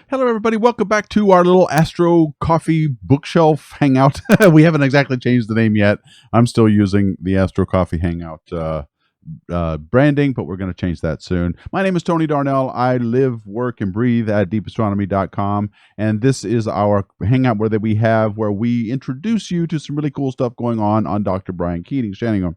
Hello, everybody. Welcome back to our little Astro Coffee bookshelf hangout. We haven't exactly changed the name yet. I'm still using the Astro Coffee Hangout branding, but we're going to change that soon. My name is Tony Darnell. I live, work, and breathe at deepastronomy.com, and this is our hangout where we introduce you to some really cool stuff going on Dr. Brian Keating. Shannon.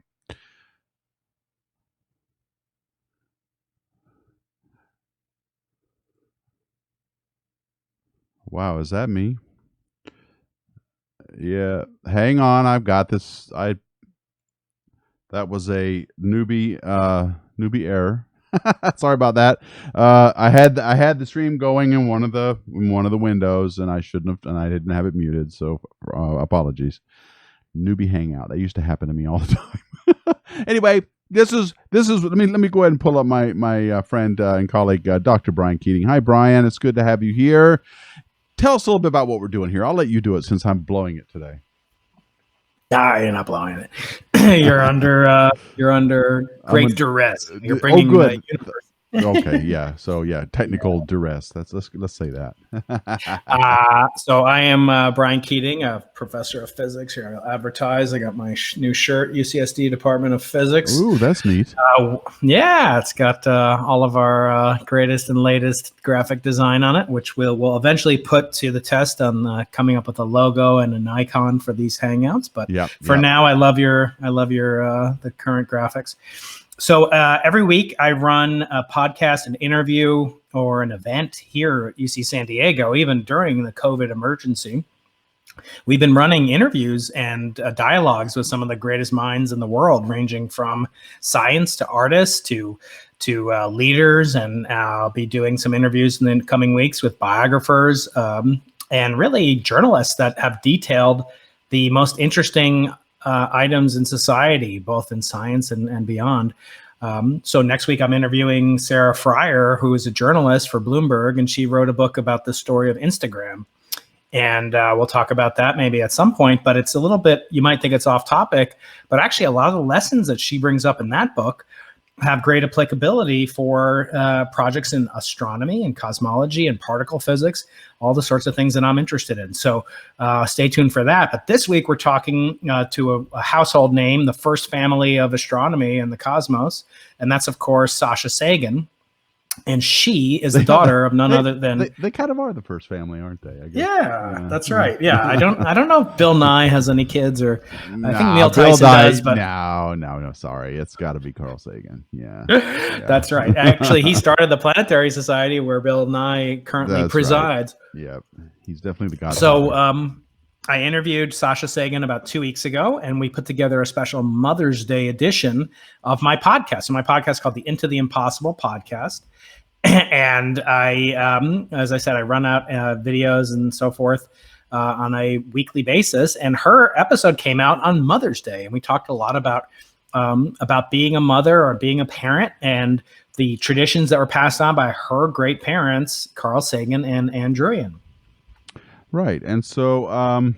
Wow, is that me? Yeah, hang on. I've got this. That was a newbie error. Sorry about that. I had the stream going in one of the windows, and I shouldn't have, and I didn't have it muted. So apologies. Newbie hangout. That used to happen to me all the time. Anyway, this is. Let me go ahead and pull up my friend and colleague Dr. Brian Keating. Hi, Brian. It's good to have you here. Tell us a little bit about what we're doing here. I'll let you do it since I'm blowing it today. Nah, you're not blowing it. You're under great duress. You're bringing the universe. Okay, yeah. So yeah, technical duress. Let's say that. So I am Brian Keating, a professor of physics. Here I'll advertise. I got my new shirt, UCSD Department of Physics. Ooh, that's neat. Yeah, it's got all of our greatest and latest graphic design on it, which we'll eventually put to the test on coming up with a logo and an icon for these hangouts. But for now, I love your the current graphics. So every week I run a podcast, an interview, or an event here at UC San Diego, even during the COVID emergency. We've been running interviews and dialogues with some of the greatest minds in the world, ranging from science to artists to leaders. And I'll be doing some interviews in the coming weeks with biographers and really journalists that have detailed the most interesting items in society, both in science and beyond. So next week, I'm interviewing Sarah Fryer, who is a journalist for Bloomberg, and she wrote a book about the story of Instagram. And we'll talk about that maybe at some point, but it's a little bit, you might think it's off topic, but actually a lot of the lessons that she brings up in that book have great applicability for projects in astronomy and cosmology and particle physics, all the sorts of things that I'm interested in. So stay tuned for that. But this week, we're talking to a household name, the first family of astronomy and the cosmos. And that's, of course, Sasha Sagan. And she is the daughter of none other than they kind of are the first family, aren't they? I guess. Yeah, that's right. Yeah, I don't know if Bill Nye has any kids, or I think Neil Tyson does. But no, sorry, it's got to be Carl Sagan. Yeah, that's right. Actually, he started the Planetary Society, where Bill Nye currently presides. Right. Yeah, he's definitely the god. So, I interviewed Sasha Sagan about 2 weeks ago, and we put together a special Mother's Day edition of my podcast. So my podcast is called the Into the Impossible podcast. And I, as I said, I run out videos and so forth on a weekly basis. And her episode came out on Mother's Day, and we talked a lot about being a mother or being a parent and the traditions that were passed on by her great parents, Carl Sagan and Anne Druyan. Right, and so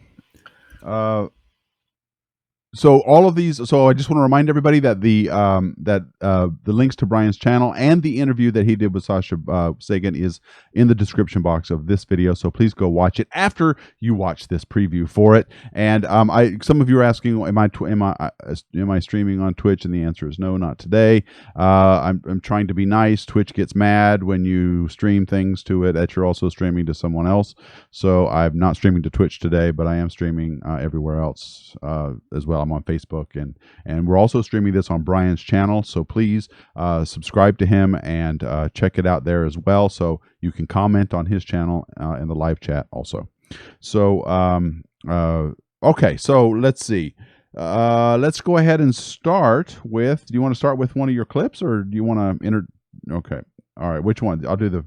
so all of these. So I just want to remind everybody that the links to Brian's channel and the interview that he did with Sasha Sagan is in the description box of this video. So please go watch it after you watch this preview for it. And some of you are asking, am I streaming on Twitch? And the answer is no, not today. I'm trying to be nice. Twitch gets mad when you stream things to it that you're also streaming to someone else. So I'm not streaming to Twitch today, but I am streaming everywhere else as well. I'm on Facebook, and we're also streaming this on Brian's channel. So please subscribe to him and check it out there as well. So you can comment on his channel in the live chat also. So okay, so let's see. Let's go ahead and start with. Do you want to start with one of your clips, or do you want to enter? Okay, all right. Which one? I'll do the.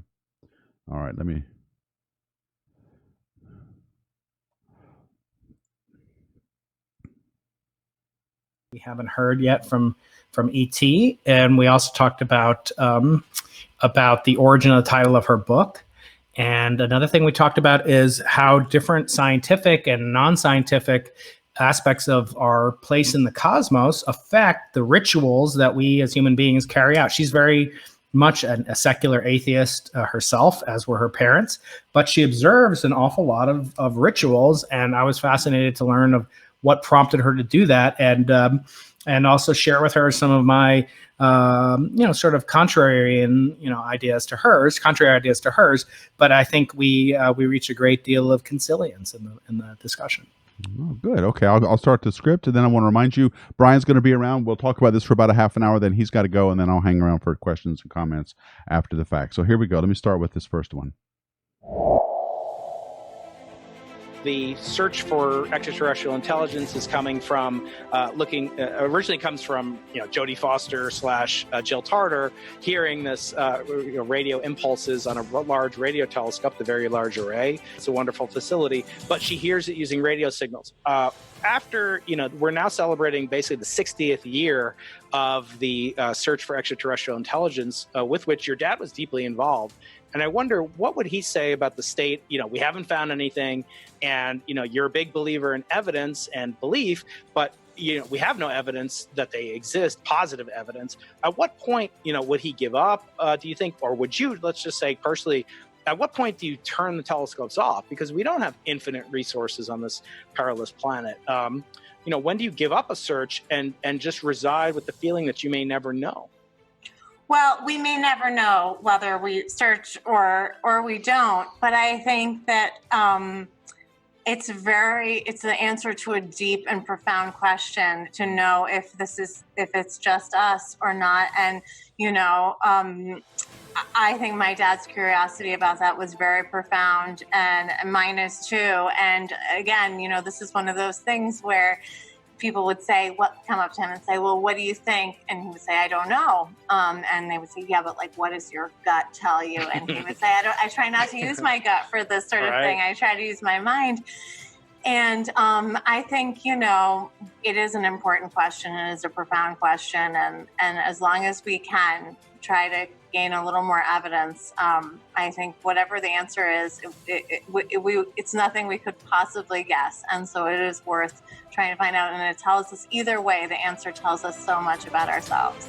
All right, let me. We haven't heard yet from ET, and we also talked about the origin of the title of her book. And another thing we talked about is how different scientific and non-scientific aspects of our place in the cosmos affect the rituals that we as human beings carry out. She's very much a secular atheist herself, as were her parents, but she observes an awful lot of rituals, and I was fascinated to learn of what prompted her to do that, and also share with her some of my sort of contrary ideas to hers, but I think we reach a great deal of consilience in the discussion. Oh, good. Okay, I'll start the script, and then I want to remind you, Brian's going to be around. We'll talk about this for about a half an hour, then he's got to go, and then I'll hang around for questions and comments after the fact. So here we go. Let me start with this first one. The search for extraterrestrial intelligence is coming from originally comes from Jodie Foster / Jill Tarter hearing this radio impulses on a large radio telescope, the Very Large Array. It's a wonderful facility, but she hears it using radio signals. After we're now celebrating basically the 60th year of the search for extraterrestrial intelligence, with which your dad was deeply involved. And I wonder, what would he say about the state? We haven't found anything, and you're a big believer in evidence and belief, but we have no evidence that they exist, positive evidence. At what point, would he give up? Do you think, or would you? Let's just say personally, at what point do you turn the telescopes off? Because we don't have infinite resources on this perilous planet. When do you give up a search and just reside with the feeling that you may never know? Well, we may never know whether we search or we don't, but I think that it's the answer to a deep and profound question to know if it's just us or not. And I think my dad's curiosity about that was very profound, and mine is too. And again, this is one of those things where people would come up to him and say, well, what do you think? And he would say, I don't know. And they would say, yeah, but what does your gut tell you? And he would say, I try not to use my gut for this sort of thing. I try to use my mind. And I think, it is an important question. It is a profound question. And as long as we can try to gain a little more evidence, I think whatever the answer is, it's nothing we could possibly guess. And so it is worth trying to find out. And it tells us either way, the answer tells us so much about ourselves.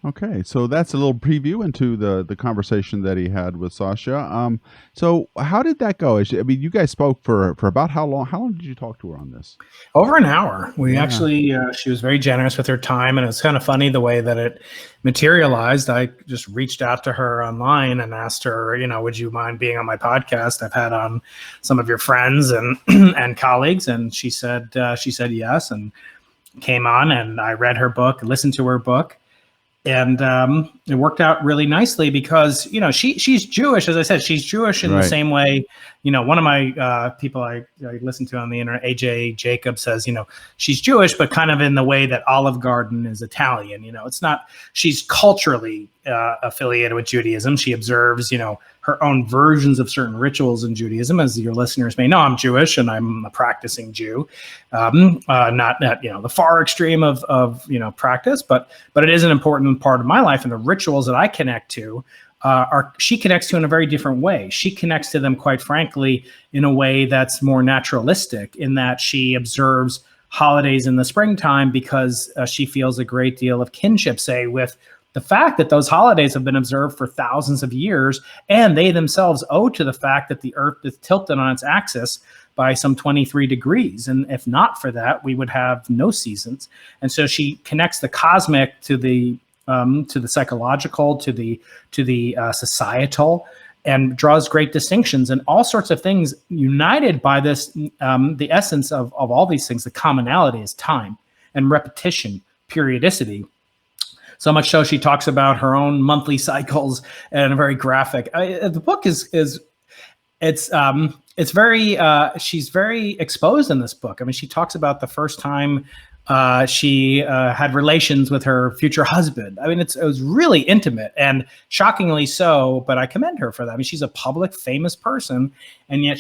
Okay, so that's a little preview into the conversation that he had with Sasha. So how did that go? You guys spoke for about how long? How long did you talk to her on this? Over an hour. We actually, she was very generous with her time, and it's kind of funny the way that it materialized. I just reached out to her online and asked her, would you mind being on my podcast? I've had on some of your friends and and colleagues, and she said yes, and came on, and I read her book, listened to her book. And it worked out really nicely because, she's Jewish. As I said, she's Jewish in the same way. One of my people I listen to on the internet, AJ Jacob, says, she's Jewish, but kind of in the way that Olive Garden is Italian. It's not, she's culturally affiliated with Judaism. She observes, her own versions of certain rituals in Judaism. As your listeners may know, I'm Jewish and I'm a practicing Jew, not at the far extreme of practice, but it is an important part of my life, and the rituals that I connect to she connects to in a very different way. She connects to them, quite frankly, in a way that's more naturalistic, in that she observes holidays in the springtime because she feels a great deal of kinship, say, with the fact that those holidays have been observed for thousands of years, and they themselves owe to the fact that the Earth is tilted on its axis by some 23 degrees. And if not for that, we would have no seasons. And so she connects the cosmic to the psychological, to the societal, and draws great distinctions and all sorts of things united by this. The essence of all these things, the commonality is time and repetition, periodicity. So much so she talks about her own monthly cycles and a very graphic. The book it's very she's very exposed in this book. She talks about the first time she had relations with her future husband. It was really intimate and shockingly so, but I commend her for that. She's a public, famous person, and yet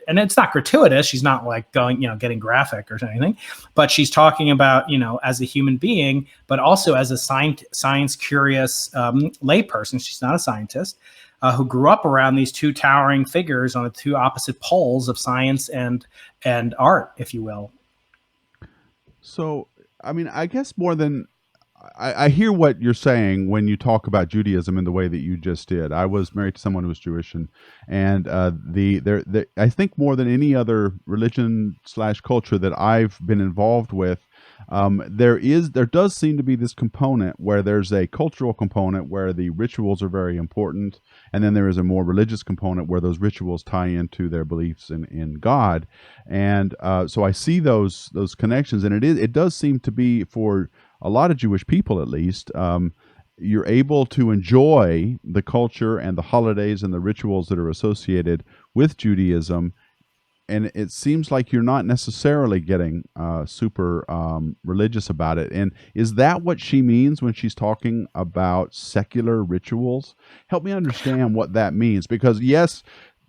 and it's not gratuitous. She's not like going, getting graphic or anything, but she's talking about, as a human being, but also as a science curious layperson. She's not a scientist. Who grew up around these two towering figures on the two opposite poles of science and art, if you will. So, I mean, I guess more than I hear what you're saying when you talk about Judaism in the way that you just did. I was married to someone who was Jewish, and I think more than any other religion slash culture that I've been involved with, there does seem to be this component where there's a cultural component where the rituals are very important, and then there is a more religious component where those rituals tie into their beliefs in God, and so I see those connections, and it does seem to be for a lot of Jewish people, at least, you're able to enjoy the culture and the holidays and the rituals that are associated with Judaism. And it seems like you're not necessarily getting super religious about it. And is that what she means when she's talking about secular rituals? Help me understand what that means. Because, yes,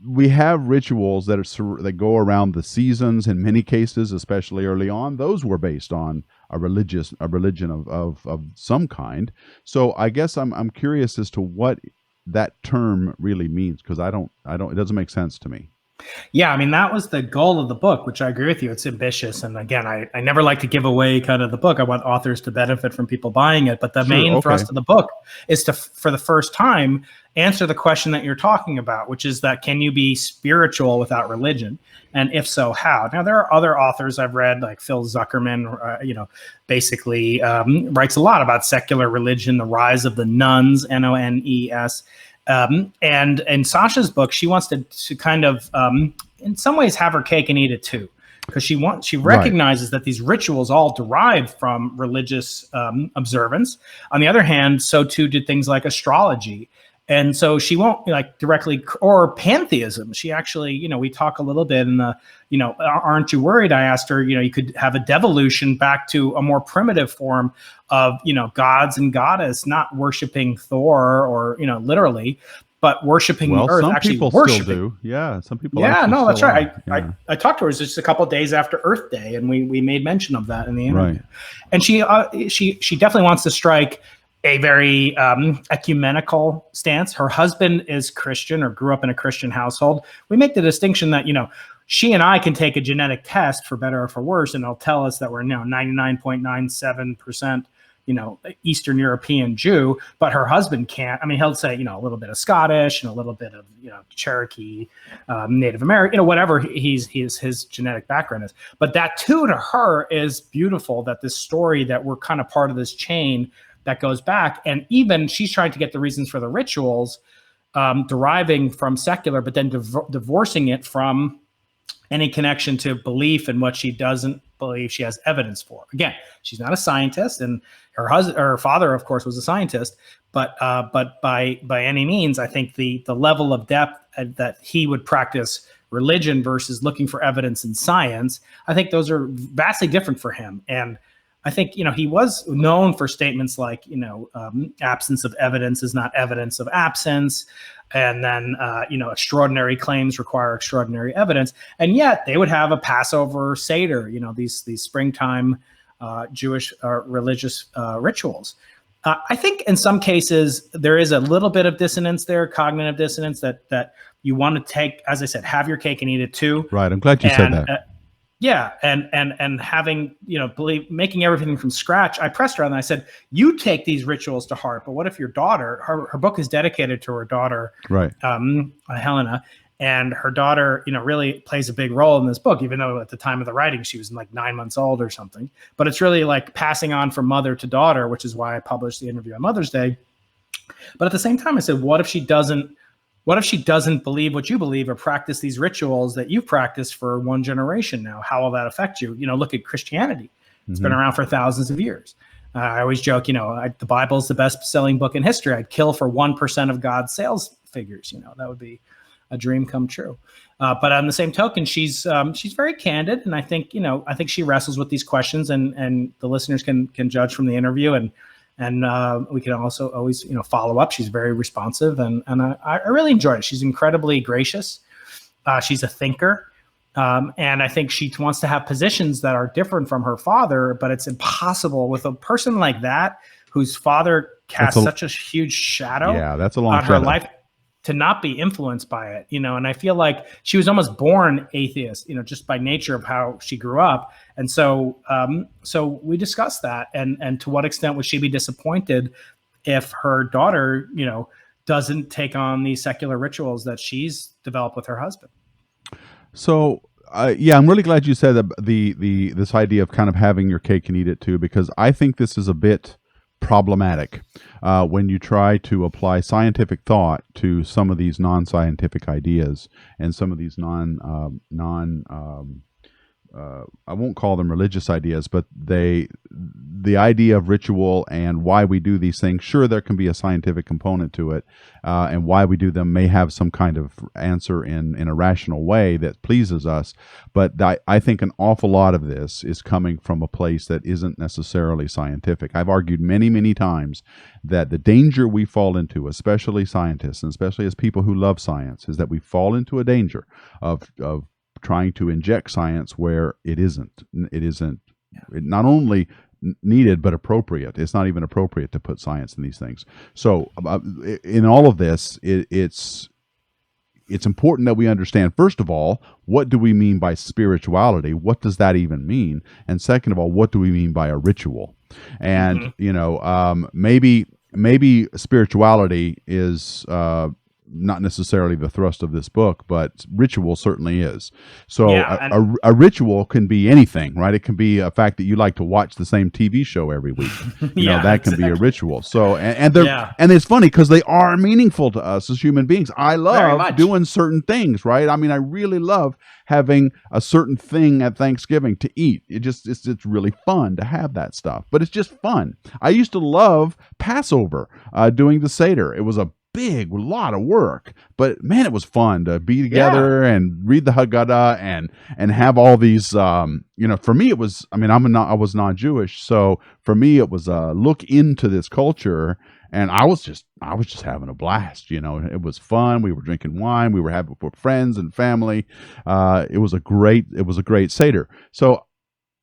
we have rituals that go around the seasons in many cases, especially early on. Those were based on a religion of some kind. So I guess I'm curious as to what that term really means, because it doesn't make sense to me. Yeah, I mean, that was the goal of the book, which I agree with you. It's ambitious. And again, I never like to give away kind of the book. I want authors to benefit from people buying it. But the main thrust of the book is to, for the first time, answer the question that you're talking about, which is that can you be spiritual without religion? And if so, how? Now, there are other authors I've read, like Phil Zuckerman, basically writes a lot about secular religion, the rise of the nuns, Nones. And in Sasha's book, she wants to kind of, in some ways, have her cake and eat it too, because she recognizes that these rituals all derive from religious observance. On the other hand, so too did things like astrology. And so she won't directly, or pantheism. She actually, we talk a little bit in the, aren't you worried? I asked her, you could have a devolution back to a more primitive form of, gods and goddess, not worshiping Thor or, literally, but worshiping the earth. Some actually people worshiping. Still do. Yeah, some people. Yeah, no, that's right. I talked to her just a couple of days after Earth Day, and we made mention of that in the interview. Right. And she definitely wants to strike a very ecumenical stance. Her husband is Christian or grew up in a Christian household. We make the distinction that, she and I can take a genetic test for better or for worse, and it'll tell us that we're 99.97%, Eastern European Jew, but her husband can't. I mean, he'll say, a little bit of Scottish and a little bit of, Cherokee, Native American, whatever his genetic background is. But that too, to her, is beautiful, that this story that we're kind of part of this chain that goes back. And even she's trying to get the reasons for the rituals deriving from secular, but then divorcing it from any connection to belief in what she doesn't believe she has evidence for. Again, she's not a scientist, and her father, of course, was a scientist. But by any means, I think the level of depth that he would practice religion versus looking for evidence in science, I think those are vastly different for him. And I think, he was known for statements like, absence of evidence is not evidence of absence. And then, extraordinary claims require extraordinary evidence. And yet they would have a Passover Seder, these springtime Jewish religious rituals. I think in some cases there is a little bit of dissonance there, cognitive dissonance, that you want to take, as I said, have your cake and eat it too. Right. I'm glad you said that. Yeah, and having, making everything from scratch. I pressed her and I said, you take these rituals to heart, but what if your daughter, her book is dedicated to her daughter, right, Helena, and her daughter, really plays a big role in this book, even though at the time of the writing, she was like 9 months old or something. But it's really like passing on from mother to daughter, which is why I published the interview on Mother's Day. But at the same time, I said, what if she doesn't believe what you believe or practice these rituals that you've practiced for one generation now? How will that affect you? Look at Christianity. It's been around for thousands of years. I always joke, the Bible is the best-selling book in history. I'd kill for 1% of God's sales figures. That would be a dream come true. But on the same token, she's very candid, and I think she wrestles with these questions, and the listeners can judge from the interview, and we can also always, follow up. She's very responsive, and I really enjoyed it. She's incredibly gracious. She's a thinker. And I think she wants to have positions that are different from her father, but it's impossible with a person like that, whose father cast such a huge shadow that's a long on her life. not be influenced by it, and I feel like she was almost born atheist, just by nature of how she grew up. And so we discussed that, and to what extent would she be disappointed if her daughter, doesn't take on these secular rituals that she's developed with her husband. So yeah, I'm really glad you said that this idea of kind of having your cake and eat it too, because I think this is a bit problematic when you try to apply scientific thought to some of these non-scientific ideas and some of these I won't call them religious ideas, but the idea of ritual and why we do these things. Sure, there can be a scientific component to it, and why we do them may have some kind of answer in a rational way that pleases us. But I think an awful lot of this is coming from a place that isn't necessarily scientific. I've argued many, many times that the danger we fall into, especially scientists, and especially as people who love science, is that we fall into a danger of trying to inject science where it isn't not only needed but appropriate. It's not even appropriate to put science in these things. So in all of this, it's important that we understand, first of all, what do we mean by spirituality? What does that even mean? And second of all, what do we mean by a ritual? And maybe spirituality is not necessarily the thrust of this book, but ritual certainly is. So a ritual can be anything, right? It can be a fact that you like to watch the same TV show every week. That can be a ritual. So and it's funny because they are meaningful to us as human beings. I love doing certain things, right? I mean, I really love having a certain thing at Thanksgiving to eat. It's really fun to have that stuff, but it's just fun. I used to love Passover, doing the Seder. It was a lot of work, but man, it was fun to be together and read the Haggadah and have all these. For me, it was. I mean, I was non-Jewish, so for me, it was a look into this culture, and I was just having a blast. It was fun. We were drinking wine. We were having with friends and family. It was a great Seder. So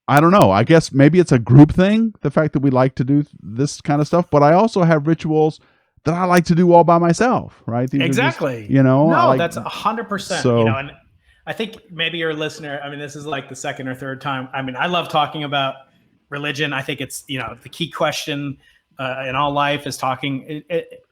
I don't know. I guess maybe it's a group thing, the fact that we like to do this kind of stuff. But I also have rituals that I like to do all by myself, right? These exactly. Just, no, that's 100%. So, and I think maybe your listener, I mean, this is like the second or third time. I mean, I love talking about religion. I think it's, the key question in all life is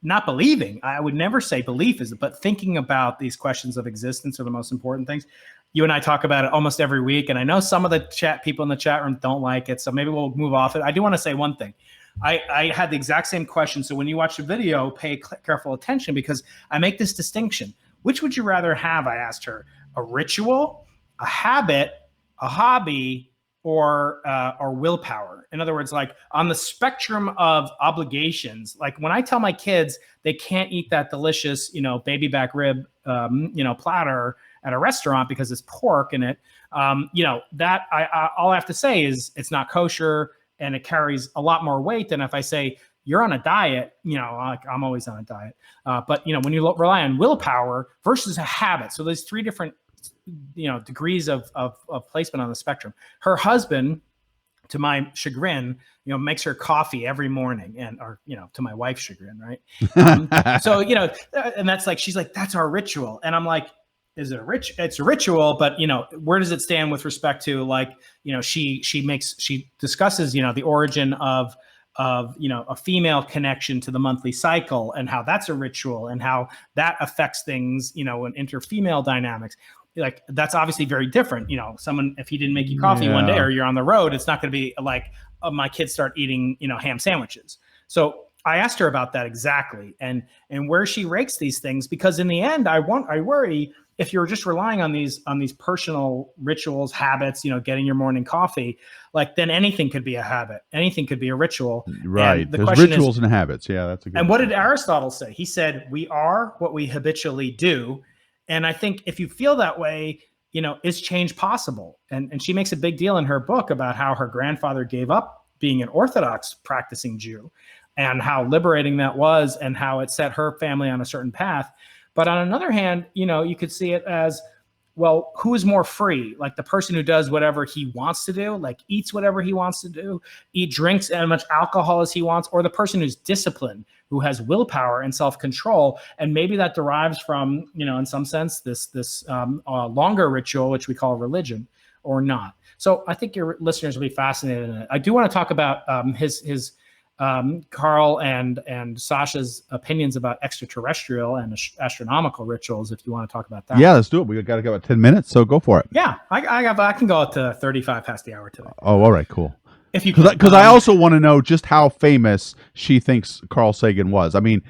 not believing. I would never say belief is, but thinking about these questions of existence are the most important things. You and I talk about it almost every week. And I know some of the people in the chat room don't like it. So maybe we'll move off it. I do want to say one thing. I had the exact same question. So when you watch the video, pay careful attention because I make this distinction. Which would you rather have? I asked her: a ritual, a habit, a hobby, or willpower. In other words, like on the spectrum of obligations, like when I tell my kids they can't eat that delicious, baby back rib, platter at a restaurant because it's pork in it, that all I have to say is it's not kosher. And it carries a lot more weight than if I say you're on a diet, like I'm always on a diet. But, when you rely on willpower versus a habit. So there's three different, degrees of placement on the spectrum. Her husband, to my chagrin, makes her coffee every morning or to my wife's chagrin, right? So, and that's like, she's like, that's our ritual. And I'm like, is it it's a ritual, but where does it stand with respect to like, she discusses, the origin of a female connection to the monthly cycle and how that's a ritual and how that affects things, in inter-female dynamics. Like that's obviously very different. Someone, if he didn't make you coffee one day or you're on the road, it's not going to be like my kids start eating, ham sandwiches. So I asked her about that exactly and where she ranks these things, because in the end, I worry if you're just relying on these personal rituals, habits, getting your morning coffee, like then anything could be a habit, anything could be a ritual. Right. And the There's question rituals is, and habits. Yeah, that's a good. And what did Aristotle say? He said, "We are what we habitually do." And I think if you feel that way, is change possible? And she makes a big deal in her book about how her grandfather gave up being an Orthodox practicing Jew, and how liberating that was, and how it set her family on a certain path. But on another hand, you could see it as, well, who's more free? Like the person who does whatever he wants to do, like eats whatever he wants to do, drinks as much alcohol as he wants, or the person who's disciplined, who has willpower and self-control. And maybe that derives from, in some sense, this longer ritual, which we call religion, or not. So I think your listeners will be fascinated in it. I do want to talk about his Carl and Sasha's opinions about extraterrestrial and astronomical rituals, if you want to talk about that. Yeah, let's do it. We got to go about 10 minutes, so go for it. Yeah, I can go up to 35 past the hour today. Oh, all right, cool. If you because I also want to know just how famous she thinks Carl Sagan was. I mean,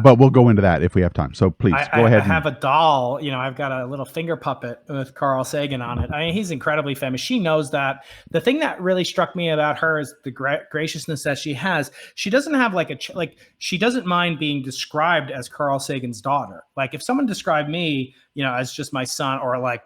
but we'll go into that if we have time. So please go ahead. I have a doll. I've got a little finger puppet with Carl Sagan on it. I mean, he's incredibly famous. She knows that. The thing that really struck me about her is the graciousness that she has. She doesn't have she doesn't mind being described as Carl Sagan's daughter. Like if someone described me, as just my son, or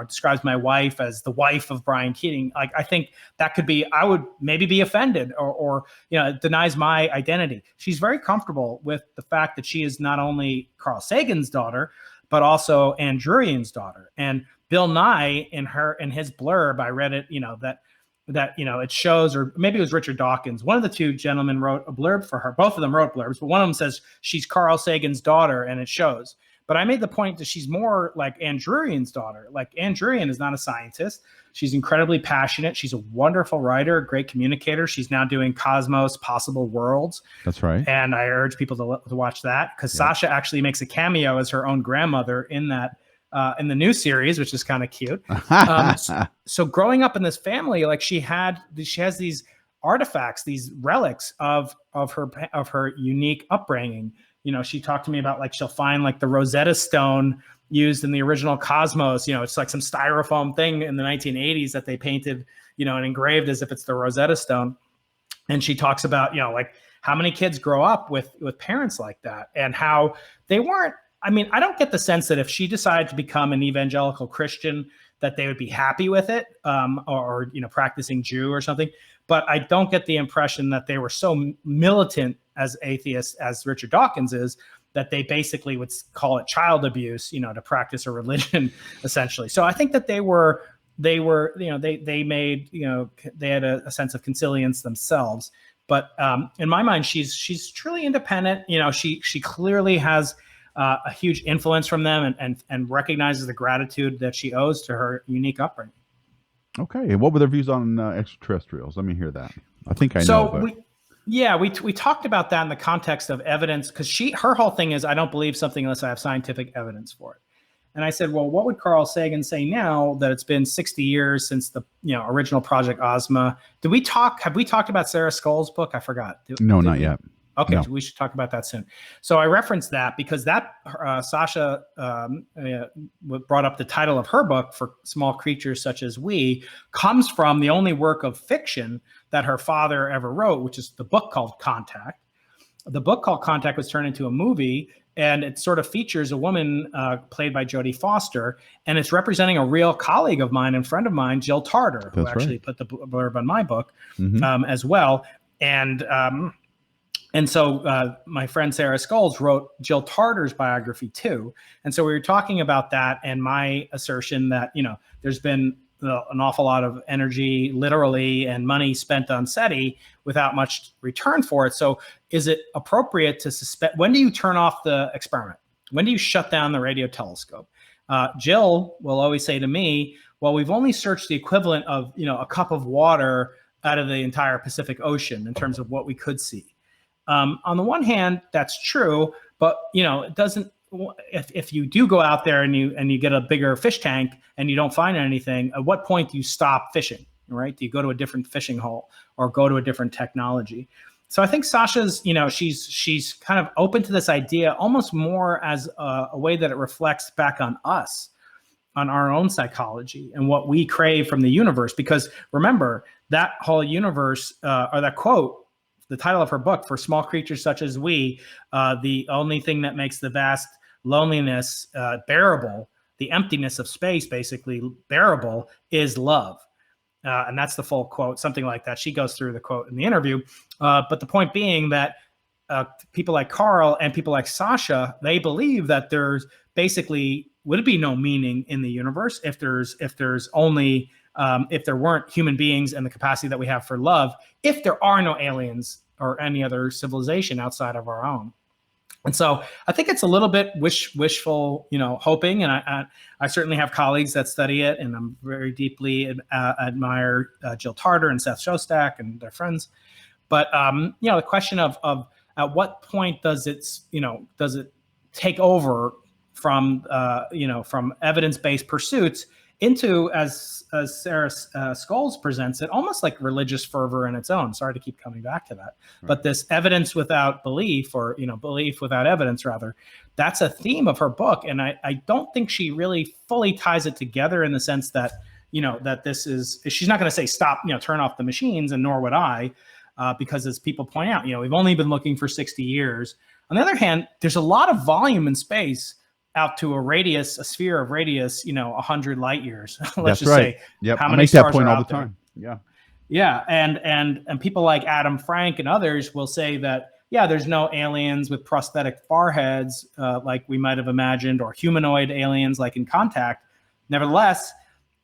describes my wife as the wife of Brian Keating, like I think that could be, I would maybe be offended or it denies my identity. She's very comfortable with the fact that she is not only Carl Sagan's daughter, but also Andrewian's daughter. And Bill Nye in his blurb, I read it, that it shows, or maybe it was Richard Dawkins. One of the two gentlemen wrote a blurb for her. Both of them wrote blurbs, but one of them says she's Carl Sagan's daughter, and it shows. But I made the point that she's more like Andrewian's daughter. Like Andrewian is not a scientist. She's incredibly passionate. She's a wonderful writer, a great communicator. She's now doing Cosmos Possible Worlds. That's right. And I urge people to watch that, because Sasha actually makes a cameo as her own grandmother in that in the new series, which is kind of cute. So growing up in this family, like she has these artifacts, these relics of her unique upbringing. She talked to me about she'll find the Rosetta Stone used in the original Cosmos. It's like some styrofoam thing in the 1980s that they painted, and engraved as if it's the Rosetta Stone. And she talks about, how many kids grow up with parents like that, and how they weren't. I mean, I don't get the sense that if she decided to become an evangelical Christian, that they would be happy with it, or practicing Jew or something. But I don't get the impression that they were so militant as atheists as Richard Dawkins is, that they basically would call it child abuse, to practice a religion, essentially. So I think that they made, they had a sense of consilience themselves. But in my mind, she's truly independent. She clearly has a huge influence from them, and recognizes the gratitude that she owes to her unique upbringing. Okay. And what were their views on extraterrestrials? Let me hear that. I think I know. We talked about that in the context of evidence, because her whole thing is, I don't believe something unless I have scientific evidence for it. And I said, well, what would Carl Sagan say now that it's been 60 years since the original Project Ozma? Have we talked about Sarah Skol's book? I forgot. No, not yet. Okay, no. So we should talk about that soon. So I referenced that because that Sasha brought up the title of her book, For Small Creatures Such as We, comes from the only work of fiction that her father ever wrote, which is the book called Contact. The book called Contact was turned into a movie, and it sort of features a woman played by Jodie Foster, and it's representing a real colleague of mine and friend of mine, Jill Tarter, who actually put the blurb on my book as well. And so my friend Sarah Skolls wrote Jill Tarter's biography too. And so we were talking about that, and my assertion that, there's been an awful lot of energy, literally, and money spent on SETI without much return for it. So is it appropriate to suspect, when do you turn off the experiment? When do you shut down the radio telescope? Jill will always say to me, well, we've only searched the equivalent of, a cup of water out of the entire Pacific Ocean in terms of what we could see. On the one hand, that's true, but it doesn't. If you do go out there and you get a bigger fish tank and you don't find anything, at what point do you stop fishing? Right? Do you go to a different fishing hole or go to a different technology? So I think Sasha's, she's kind of open to this idea almost more as a way that it reflects back on us, on our own psychology and what we crave from the universe. Because remember, that whole universe, or that quote, the title of her book, For Small Creatures Such as We, the only thing that makes the vast loneliness bearable, the emptiness of space basically bearable, is love. And that's the full quote, something like that. She goes through the quote in the interview. But the point being that people like Carl and people like Sasha, they believe that there's basically would be no meaning in the universe if there's only if there weren't human beings and the capacity that we have for love, if there are no aliens or any other civilization outside of our own. And so I think it's a little bit wishful, hoping. And I certainly have colleagues that study it, and I'm very deeply admire Jill Tarter and Seth Shostak and their friends. But the question of at what point does it take over from from evidence-based pursuits into, as Sarah Scholes presents it, almost like religious fervor in its own. Sorry to keep coming back to that. Right. But this evidence without belief, or belief without evidence, rather, that's a theme of her book. And I don't think she really fully ties it together in the sense that, that this is, she's not going to say, stop, turn off the machines, and nor would I, because as people point out, we've only been looking for 60 years. On the other hand, there's a lot of volume in space out to a sphere of radius, 100 light years. Let's just say, how many stars are out there. Yeah. And people like Adam Frank and others will say that, there's no aliens with prosthetic foreheads like we might have imagined, or humanoid aliens like in Contact. Nevertheless,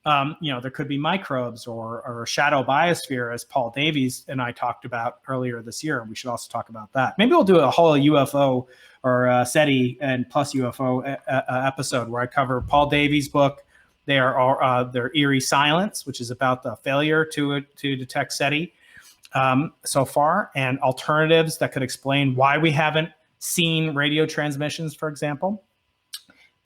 there could be microbes or a shadow biosphere, as Paul Davies and I talked about earlier this year. And we should also talk about that. Maybe we'll do a whole UFO or SETI and plus UFO episode where I cover Paul Davies' book. Their Eerie Silence, which is about the failure to detect SETI so far, and alternatives that could explain why we haven't seen radio transmissions, for example.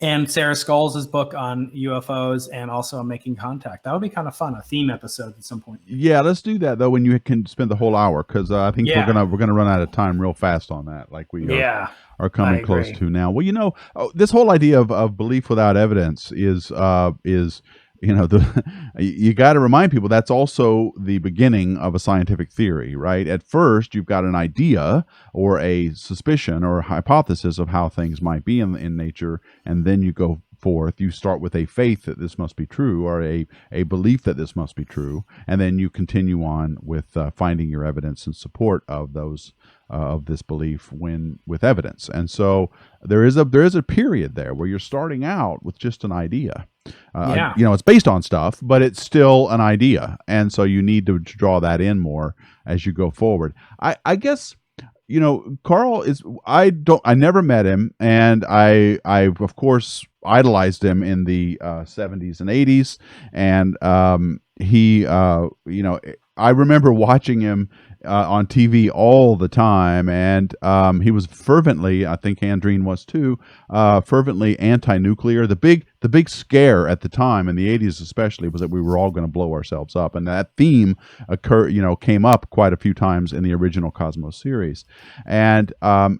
And Sarah Scholes' book on UFOs and also on making contact. That would be kind of fun, a theme episode at some point. Yeah, let's do that though when you can spend the whole hour, because I think we're gonna run out of time real fast on that, like we are coming close to now. Well, this whole idea of belief without evidence is you got to remind people that's also the beginning of a scientific theory, right? At first, you've got an idea or a suspicion or a hypothesis of how things might be in nature, and then you go forth. You start with a faith that this must be true, or a belief that this must be true, and then you continue on with finding your evidence in support of those of this belief with evidence. And so there is a period there where you're starting out with just an idea. It's based on stuff, but it's still an idea, and so you need to draw that in more as you go forward. I guess Carl is. I never met him, and I of course idolized him in the 70s and 80s, and I remember watching him on TV all the time, and he was fervently, I think Andreen was too, fervently anti-nuclear. The big scare at the time in the 80s especially was that we were all going to blow ourselves up, and that theme came up quite a few times in the original Cosmos series. And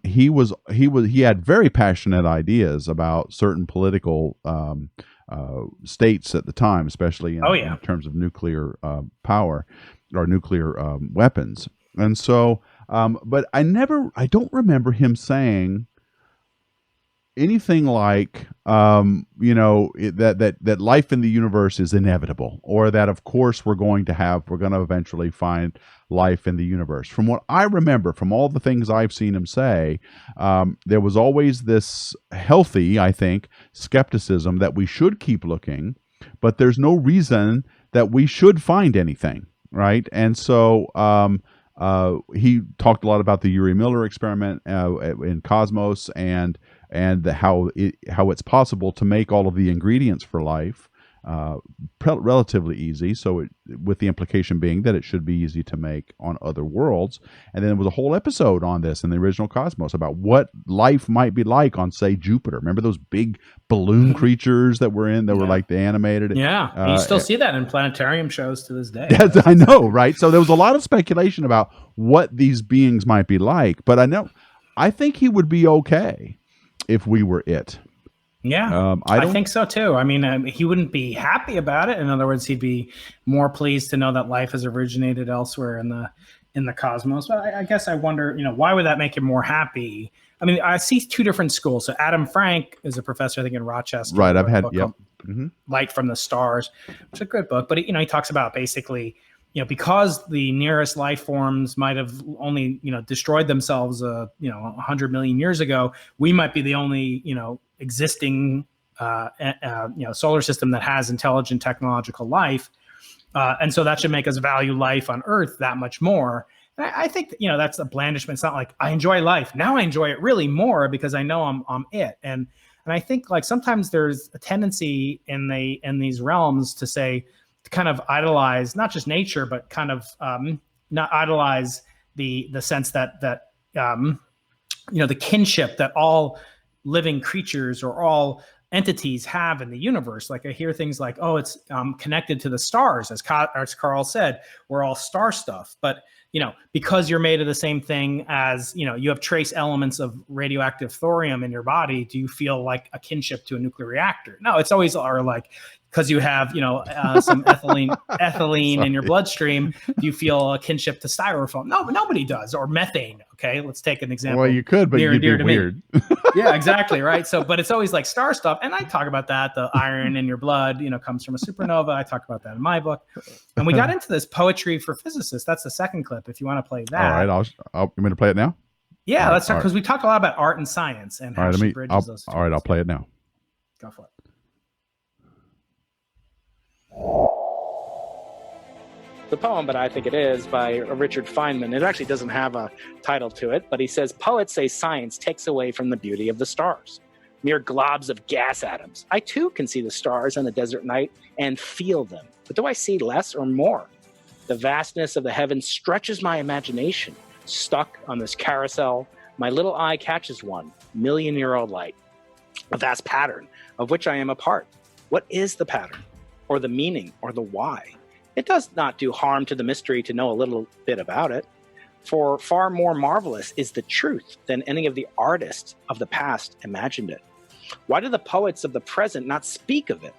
he had very passionate ideas about certain political states at the time, especially in terms of nuclear power or nuclear weapons. And so, but I don't remember him saying anything like, that life in the universe is inevitable, or that of course we're going to eventually find life in the universe. From what I remember, from all the things I've seen him say, there was always this healthy, I think, skepticism that we should keep looking, but there's no reason that we should find anything. Right. And so he talked a lot about the Urey Miller experiment in Cosmos, and how it's possible to make all of the ingredients for life relatively easy. So with the implication being that it should be easy to make on other worlds. And then there was a whole episode on this in the original Cosmos about what life might be like on, say, Jupiter. Remember those big balloon creatures that were like the animated? Yeah, you still see that in planetarium shows to this day. Yes, I know, right? So there was a lot of speculation about what these beings might be like. But I think he would be okay if we were it. Yeah, I think so too. I mean, he wouldn't be happy about it. In other words, he'd be more pleased to know that life has originated elsewhere in the cosmos. But I guess I wonder, why would that make him more happy? I mean, I see two different schools. So Adam Frank is a professor, I think, in Rochester. Right, I've had Light from the Stars, which is a good book. But he talks about basically, because the nearest life forms might have only destroyed themselves 100 million years ago, we might be the only existing solar system that has intelligent technological life. And so that should make us value life on Earth that much more. And I think, that's a blandishment. It's not like I enjoy life. Now I enjoy it really more because I know I'm it. And I think like sometimes there's a tendency in these realms to kind of idolize, not just nature, but kind of not idolize the sense that the kinship that all living creatures or all entities have in the universe. Like I hear things like, oh, it's connected to the stars, as Carl said, we're all star stuff. But because you're made of the same thing as, you have trace elements of radioactive thorium in your body, do you feel like a kinship to a nuclear reactor? No, it's always like, because you have, some ethylene in your bloodstream, do you feel a kinship to styrofoam? No, but nobody does. Or methane. Okay, let's take an example. Well, you could, but you'd be weird. Yeah, exactly. Right. So, but it's always like star stuff. And I talk about that. The iron in your blood, comes from a supernova. I talk about that in my book. And we got into this poetry for physicists. That's the second clip. If you want to play that. All right. I'm going to play it now. Yeah, let's talk, because we talk a lot about art and science and how she bridges those two. All right, I'll play it now. Go for it. The poem, but I think it is, by Richard Feynman. It actually doesn't have a title to it, but he says, poets say science takes away from the beauty of the stars. Mere globs of gas atoms. I too can see the stars on a desert night and feel them. But do I see less or more? The vastness of the heavens stretches my imagination. Stuck on this carousel, my little eye catches one million-year-old light. A vast pattern of which I am a part. What is the pattern? Or the meaning? Or the why? It does not do harm to the mystery to know a little bit about it, for far more marvelous is the truth than any of the artists of the past imagined it. Why do the poets of the present not speak of it?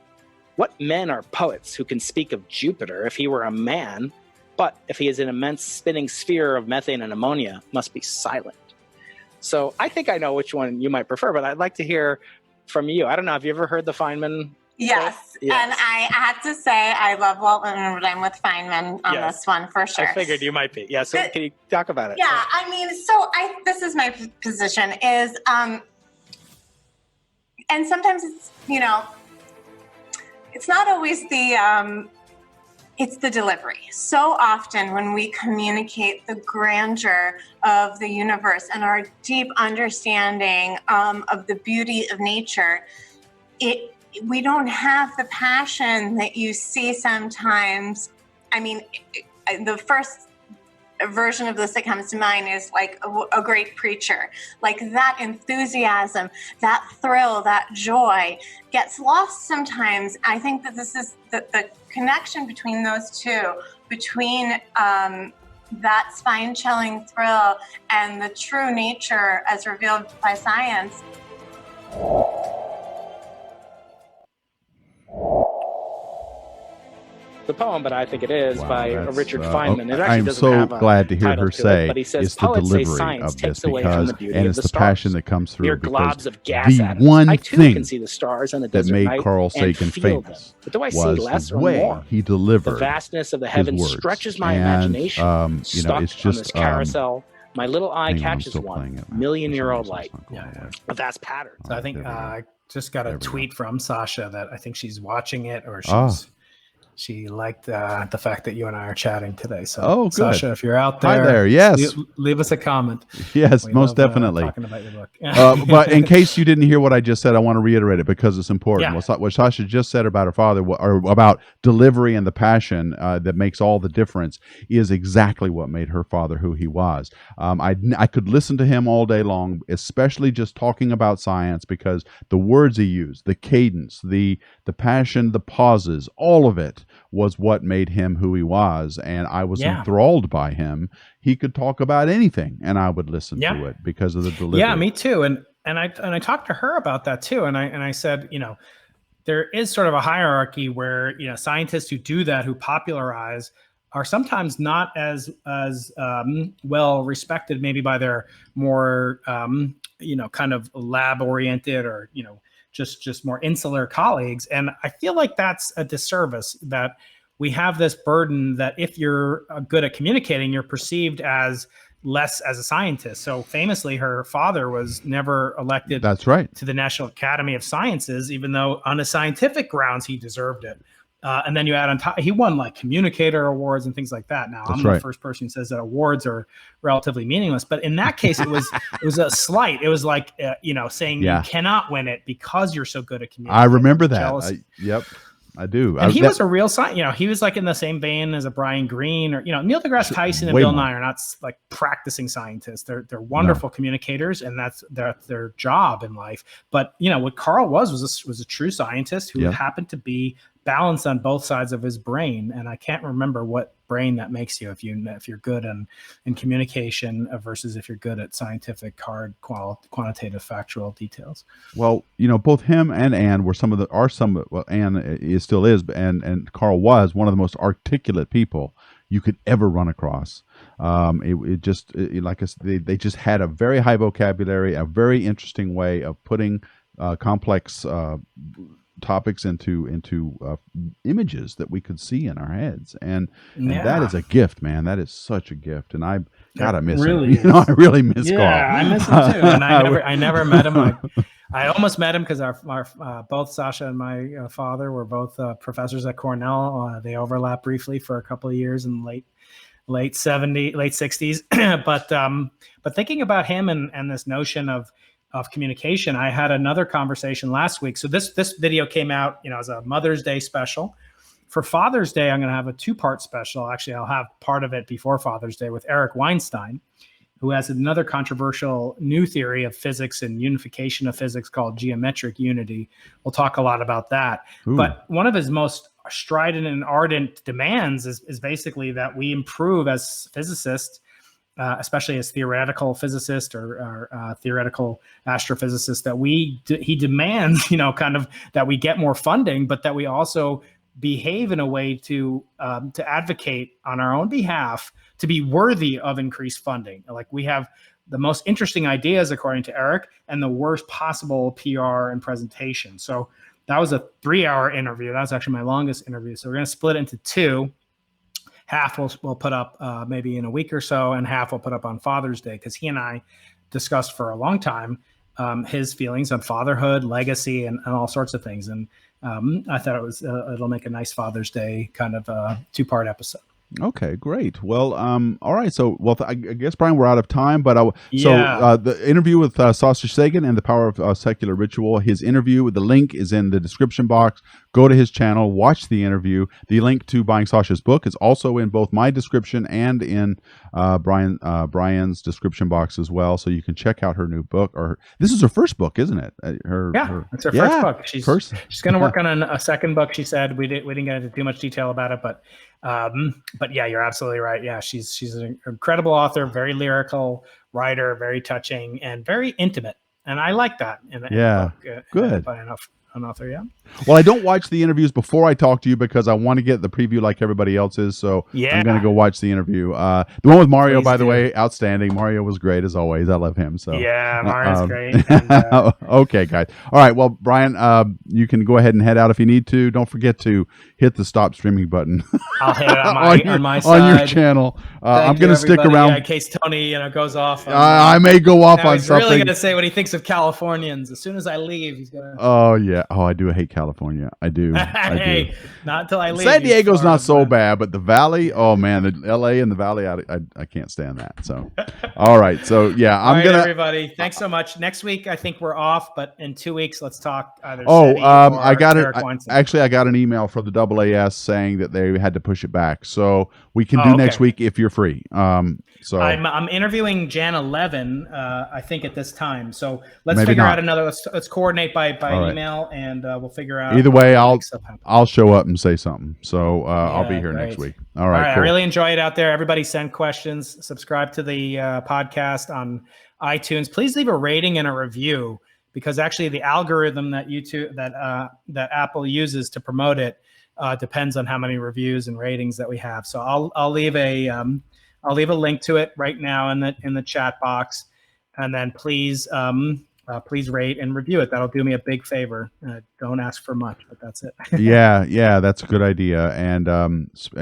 What men are poets who can speak of Jupiter if he were a man, but if he is an immense spinning sphere of methane and ammonia, must be silent? So I think I know which one you might prefer, but I'd like to hear from you. I don't know, have you ever heard the Feynman? Yes. And I have to say, I love Walt Whitman. I'm with Feynman on this one for sure. I figured you might be. Yeah. So can you talk about it? Yeah. I mean, this is my position is, and sometimes it's, it's not always it's the delivery. So often when we communicate the grandeur of the universe and our deep understanding of the beauty of nature, we don't have the passion that you see sometimes. I mean, the first version of this that comes to mind is like a great preacher. Like that enthusiasm, that thrill, that joy gets lost sometimes. I think that this is the connection between those two, between that spine-chilling thrill and the true nature as revealed by science. The poem, but I think it is, by Richard Feynman. It actually I'm doesn't so have a glad to hear title her to say it, but he says, it's the poets say delivery science of takes this away from because, the beauty and of it's the the stars. passion that comes through Mere because globs of gas the atoms. one I too thing can see the stars on the that desert made night Carl and Sagan feel famous them. But do I see was less the or way more? he delivered The vastness of the his heavens words. stretches my And, imagination. Stuck it's just on this carousel, my little eye hang on, I'm catches still one playing it. million-year-old light. Yeah. A vast pattern. So I think there we go. I just got a tweet from Sasha that I think she's watching it, or she liked the fact that you and I are chatting today. So, good. Sasha, if you're out there, Hi there. Yes. leave us a comment. Yes, We most love, definitely. talking about your book. But in case you didn't hear what I just said, I want to reiterate it because it's important. Yeah. What Sasha just said about her father, or about delivery and the passion that makes all the difference, is exactly what made her father who he was. I could listen to him all day long, especially just talking about science, because the words he used, the cadence, the passion, the pauses, all of it was what made him who he was. And I was enthralled by him. He could talk about anything and I would listen to it because of the delivery. Yeah, me too. And I talked to her about that too. And I said, there is sort of a hierarchy where, scientists who do that, who popularize, are sometimes not as well respected, maybe by their more, kind of lab oriented or, just more insular colleagues. And I feel like that's a disservice, that we have this burden that if you're good at communicating, you're perceived as less as a scientist. So famously, her father was never elected That's right. to the National Academy of Sciences, even though on the scientific grounds he deserved it. And then you add on top, he won like communicator awards and things like that. Now, I'm the first person who says that awards are relatively meaningless, but in that case, it was a slight. It was like saying you cannot win it because you're so good at communicating. I remember that. Yep. I do. And he was a real scientist. He was like in the same vein as a Brian Greene or, Neil deGrasse Tyson and Bill Nye are not like practicing scientists. They're wonderful communicators, and that's their job in life. But, what Carl was a true scientist who happened to be balanced on both sides of his brain. And I can't remember what brain that makes you if you're good in communication versus if you're good at scientific, hard, quantitative, factual details. Well, both him and Anne were Anne still is, and Carl was one of the most articulate people you could ever run across. They just had a very high vocabulary, a very interesting way of putting complex topics into images that we could see in our heads, and that is a gift, man. That is such a gift, and I gotta miss him. I really miss Carl. I miss him too, and I never met him. I almost met him because our both Sasha and my father were both professors at Cornell. They overlapped briefly for a couple of years in late 60s. But thinking about him and this notion of communication, I had another conversation last week. So this video came out, as a Mother's Day special. For Father's Day, I'm going to have a 2-part special. Actually, I'll have part of it before Father's Day with Eric Weinstein, who has another controversial new theory of physics and unification of physics called geometric unity. We'll talk a lot about that. Ooh. But one of his most strident and ardent demands is basically that we improve as physicists, especially as theoretical physicist or theoretical astrophysicist, that he demands, kind of that we get more funding, but that we also behave in a way to advocate on our own behalf to be worthy of increased funding. Like, we have the most interesting ideas, according to Eric, and the worst possible PR and presentation. So that was a 3-hour interview. That was actually my longest interview. So we're going to split it into 2. Half we'll put up maybe in a week or so, and half we'll put up on Father's Day, because he and I discussed for a long time his feelings on fatherhood, legacy, and all sorts of things. And I thought it'll make a nice Father's Day kind of 2-part episode. Okay, great. Well, all right. So, I guess, Brian, we're out of time, but the interview with Sasha Sagan and the Power of Secular Ritual, his interview, the link is in the description box. Go to his channel, watch the interview. The link to buying Sasha's book is also in both my description and in Brian's description box as well. So you can check out her new book. This is her first book, isn't it? It's her first book. She's going to work on a second book. She said we didn't get into too much detail about it, but yeah, you're absolutely right. Yeah, she's an incredible author, very lyrical writer, very touching, and very intimate. And I like that. In a book, good. By an author, yeah. Well, I don't watch the interviews before I talk to you because I want to get the preview like everybody else is. So I'm going to go watch the interview. The one with Mario, by the way, outstanding. Mario was great as always. I love him. So yeah, Mario's great. And, okay, guys. All right. Well, Brian, you can go ahead and head out if you need to. Don't forget to hit the stop streaming button. I'll hit it on my side. On your channel. I'm going to stick around in case Tony goes off. I may go off on he's something. He's really going to say what he thinks of Californians. As soon as I leave, he's going to. Oh, yeah. Oh, I do hate California. I do. Hey, not until I leave. San Diego's not so bad, but the Valley, oh man, the LA and the Valley, I can't stand that. So, all right. So yeah, everybody. Thanks so much. Next week, I think we're off, but in 2 weeks, let's talk either. I got it. Actually, I got an email from the AAS saying that they had to push it back. So we can do next week if you're free. So I'm interviewing Jan 11, I think at this time. So let's figure out another. Let's coordinate by email, and we'll figure out. Either way, I'll show up and say something. So I'll be here next week. All right. Cool. I really enjoy it out there. Everybody send questions. Subscribe to the podcast on iTunes. Please leave a rating and a review, because actually the algorithm that that Apple uses to promote it depends on how many reviews and ratings that we have. So I'll leave a link to it right now in the chat box, and then please please rate and review it. That'll do me a big favor. Don't ask for much, but that's it. Yeah, that's a good idea. And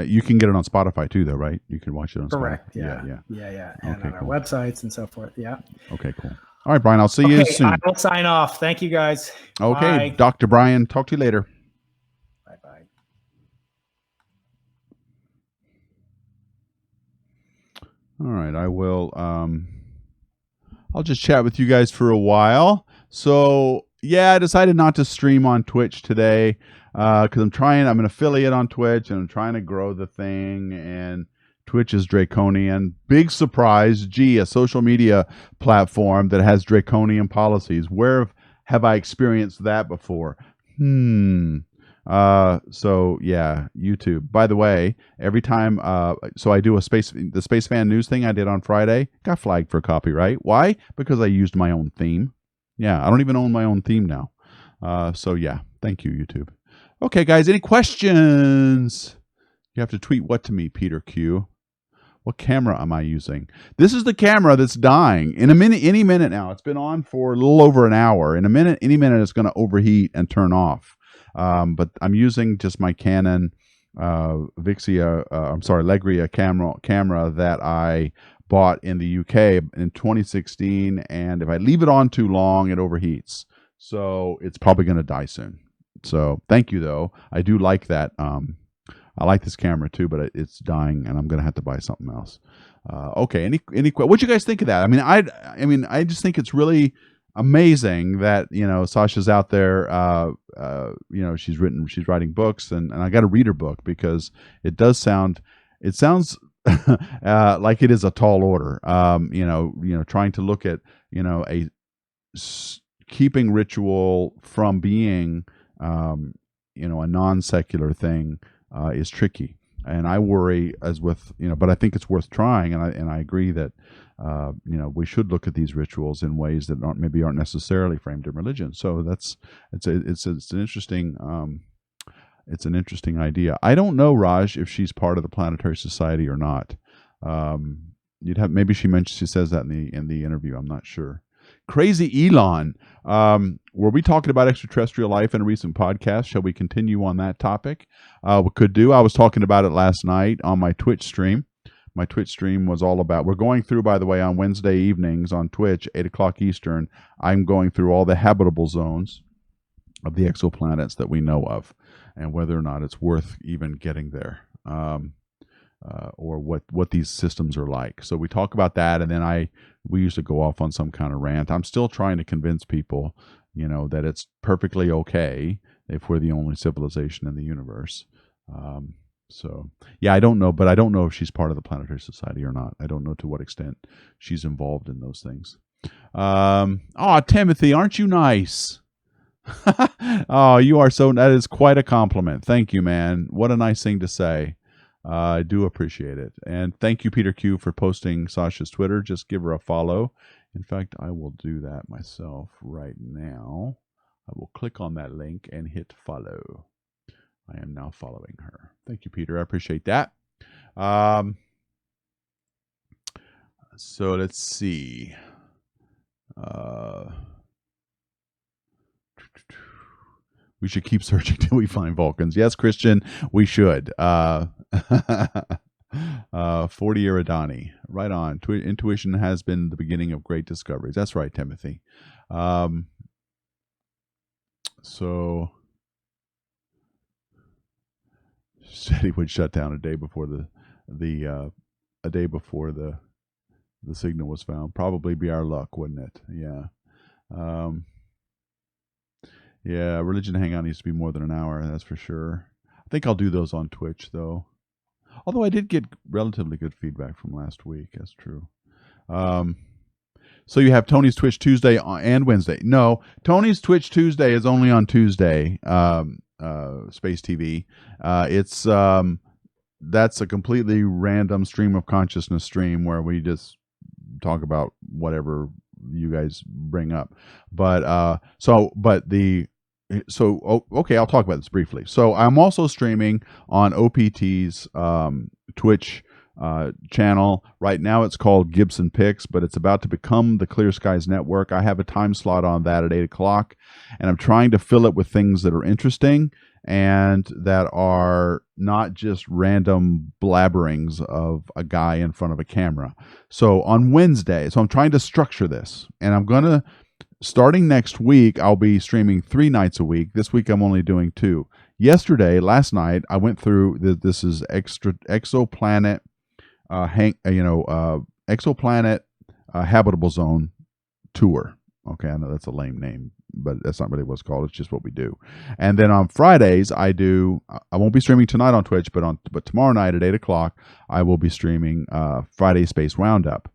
you can get it on Spotify too, though, right? You can watch it on Correct. Spotify. Yeah. And Okay, on our cool. websites and so forth. Yeah. Okay, cool. All right, Brian, I'll see you soon. I will sign off. Thank you, guys. Okay, Bye. Dr. Brian, talk to you later. Bye-bye. All right, I will. I'll just chat with you guys for a while. So yeah, I decided not to stream on Twitch today because I'm an affiliate on Twitch and I'm trying to grow the thing, and Twitch is draconian. Big surprise. Gee, a social media platform that has draconian policies. Where have I experienced that before? So yeah, YouTube. By the way, every time, so I do the Space Fan News thing I did on Friday, got flagged for copyright. Why? Because I used my own theme. Yeah, I don't even own my own theme now. So yeah, thank you, YouTube. Okay, guys, any questions? You have to tweet what to me, Peter Q. What camera am I using? This is the camera that's dying. In a minute, any minute now. It's been on for a little over an hour. In a minute, any minute, it's going to overheat and turn off. But I'm using just my Canon Legria camera that I bought in the UK in 2016, and if I leave it on too long, it overheats. So it's probably going to die soon. So thank you, though. I do like that. I like this camera too, but it's dying, and I'm going to have to buy something else. Okay, what do you guys think of that? I mean, I just think it's really amazing that Sasha's out there. She's writing books, and I got to read her book because it sounds like it is a tall order. Trying to look at keeping ritual from being a non-secular thing is tricky. And I worry, as with but I think it's worth trying, and I agree that we should look at these rituals in ways that aren't necessarily framed in religion. So it's an interesting idea. I don't know, Raj, if she's part of the Planetary Society or not. Maybe she says that in the interview. I'm not sure. Crazy Elon. Were we talking about extraterrestrial life in a recent podcast? Shall we continue on that topic? We could do. I was talking about it last night on my Twitch stream. My Twitch stream was all about, we're going through, by the way, on Wednesday evenings on Twitch, 8 o'clock Eastern, I'm going through all the habitable zones of the exoplanets that we know of, and whether or not it's worth even getting there, or what these systems are like. So we talk about that, and then we usually go off on some kind of rant. I'm still trying to convince people, that it's perfectly okay if we're the only civilization in the universe. So yeah, I don't know, but I don't know if she's part of the Planetary Society or not. I don't know to what extent she's involved in those things. Timothy, aren't you nice? Oh, you are so. That is quite a compliment. Thank you, man. What a nice thing to say. I do appreciate it. And thank you, Peter Q, for posting Sasha's Twitter. Just give her a follow. In fact, I will do that myself right now. I will click on that link and hit follow. I am now following her. Thank you, Peter. I appreciate that. So let's see. We should keep searching till we find Vulcans. Yes, Christian, we should. 40 Eridani. Right on. Intuition has been the beginning of great discoveries. That's right, Timothy. So said he would shut down a day before the signal was found. Probably be our luck, wouldn't it? Yeah. Yeah, Religion Hangout needs to be more than an hour, that's for sure. I think I'll do those on Twitch, though. Although I did get relatively good feedback from last week. That's true. So you have Tony's Twitch Tuesday and Wednesday. No, Tony's Twitch Tuesday is only on Tuesday, Space TV. That's a completely random stream of consciousness stream where we just talk about whatever you guys bring up. Okay, I'll talk about this briefly. So I'm also streaming on OPT's Twitch channel. Right now it's called Gibson Picks, but it's about to become the Clear Skies Network. I have a time slot on that at 8 o'clock, and I'm trying to fill it with things that are interesting and that are not just random blabberings of a guy in front of a camera. So on Wednesday, so I'm trying to structure this, and I'm going to, starting next week, I'll be streaming 3 nights a week. This week I'm only doing 2. Last night, I went through, this is exoplanet, exoplanet habitable zone tour. Okay, I know that's a lame name, but that's not really what it's called. It's just what we do. And then on Fridays, I won't be streaming tonight on Twitch, but tomorrow night at 8 o'clock, I will be streaming Friday Space Roundup.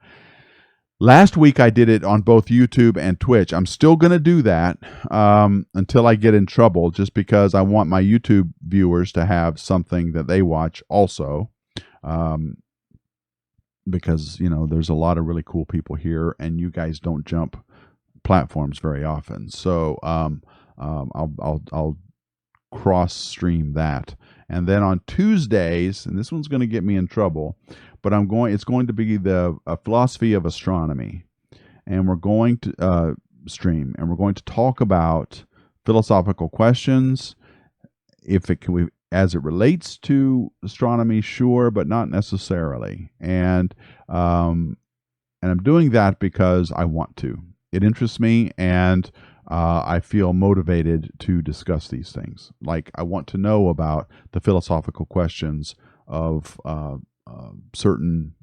Last week, I did it on both YouTube and Twitch. I'm still going to do that until I get in trouble, just because I want my YouTube viewers to have something that they watch also. Because, there's a lot of really cool people here, and you guys don't jump platforms very often. So I'll cross stream that. And then on Tuesdays, and this one's going to get me in trouble, but it's going to be the philosophy of astronomy, and we're going to stream, and we're going to talk about philosophical questions, as it relates to astronomy, sure, but not necessarily. And I'm doing that because I want to. It interests me, and I feel motivated to discuss these things. Like, I want to know about the philosophical questions of certain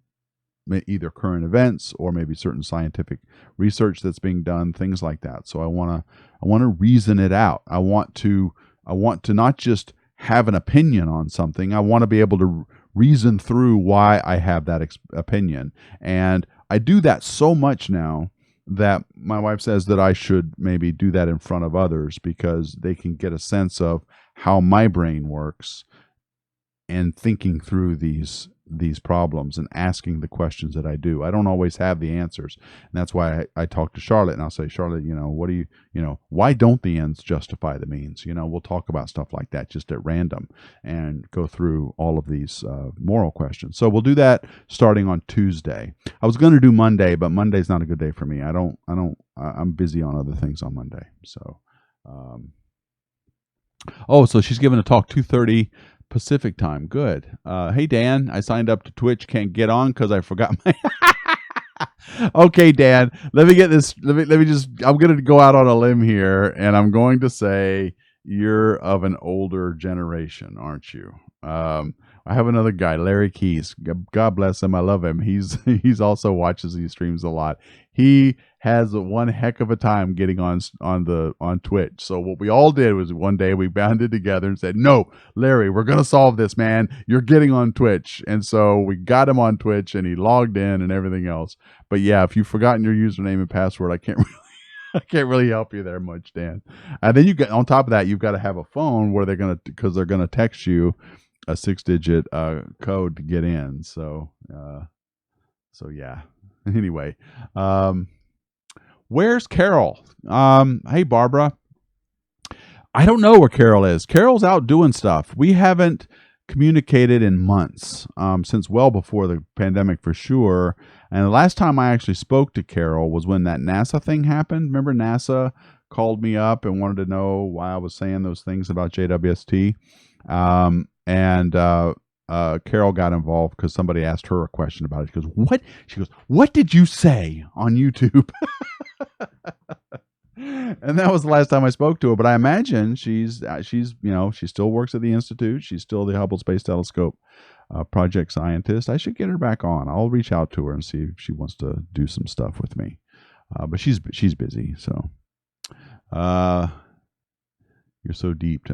either current events or maybe certain scientific research that's being done, things like that. So I want to reason it out. I want to not just have an opinion on something. I want to be able to reason through why I have that opinion. And I do that so much now that my wife says that I should maybe do that in front of others, because they can get a sense of how my brain works and thinking through these problems and asking the questions that I do. I don't always have the answers. And that's why I talk to Charlotte, and I'll say, Charlotte, what do you, why don't the ends justify the means? We'll talk about stuff like that just at random and go through all of these moral questions. So we'll do that starting on Tuesday. I was going to do Monday, but Monday's not a good day for me. I'm busy on other things on Monday. So, so she's giving a talk 2:30 Pacific time. Good. Hey, Dan, I signed up to Twitch. Can't get on because I forgot my... Okay, Dan, let me get this. Let me just... I'm going to go out on a limb here, and I'm going to say you're of an older generation, aren't you? I have another guy, Larry Keys. God bless him. I love him. He's also watches these streams a lot. He has one heck of a time getting on Twitch. So what we all did was one day we banded together and said, "No, Larry, we're gonna solve this, man. You're getting on Twitch." And so we got him on Twitch, and he logged in and everything else. But yeah, if you've forgotten your username and password, I can't really help you there much, Dan. And then on top of that, you've got to have a phone where they're gonna text you a 6-digit code to get in. So yeah. Anyway, where's Carol? Hey, Barbara. I don't know where Carol is. Carol's out doing stuff. We haven't communicated in months, since well before the pandemic for sure. And the last time I actually spoke to Carol was when that NASA thing happened. Remember, NASA called me up and wanted to know why I was saying those things about JWST. And Carol got involved because somebody asked her a question about it. She goes, "What?" She goes, "What did you say on YouTube?" And that was the last time I spoke to her. But I imagine she still works at the Institute. She's still the Hubble Space Telescope project scientist. I should get her back on. I'll reach out to her and see if she wants to do some stuff with me. But she's busy. So you're so deep.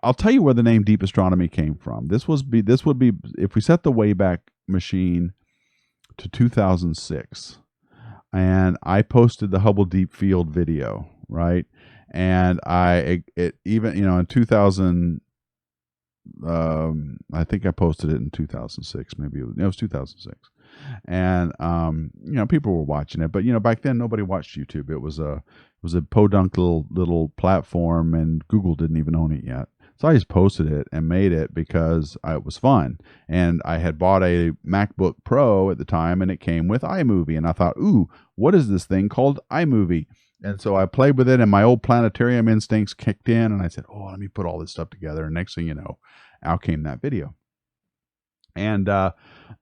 I'll tell you where the name Deep Astronomy came from. This would be if we set the Wayback Machine to 2006, and I posted the Hubble Deep Field video, right? And in 2000, I think I posted it in 2006. Maybe it was 2006. and people were watching it, but back then nobody watched YouTube. It was a podunk little platform, and Google didn't even own it yet. So I just posted it and made it because it was fun. And I had bought a MacBook Pro at the time, and it came with iMovie. And I thought, ooh, what is this thing called iMovie? And so I played with it, and my old planetarium instincts kicked in, and I said, oh, let me put all this stuff together. And next thing you know, out came that video. And I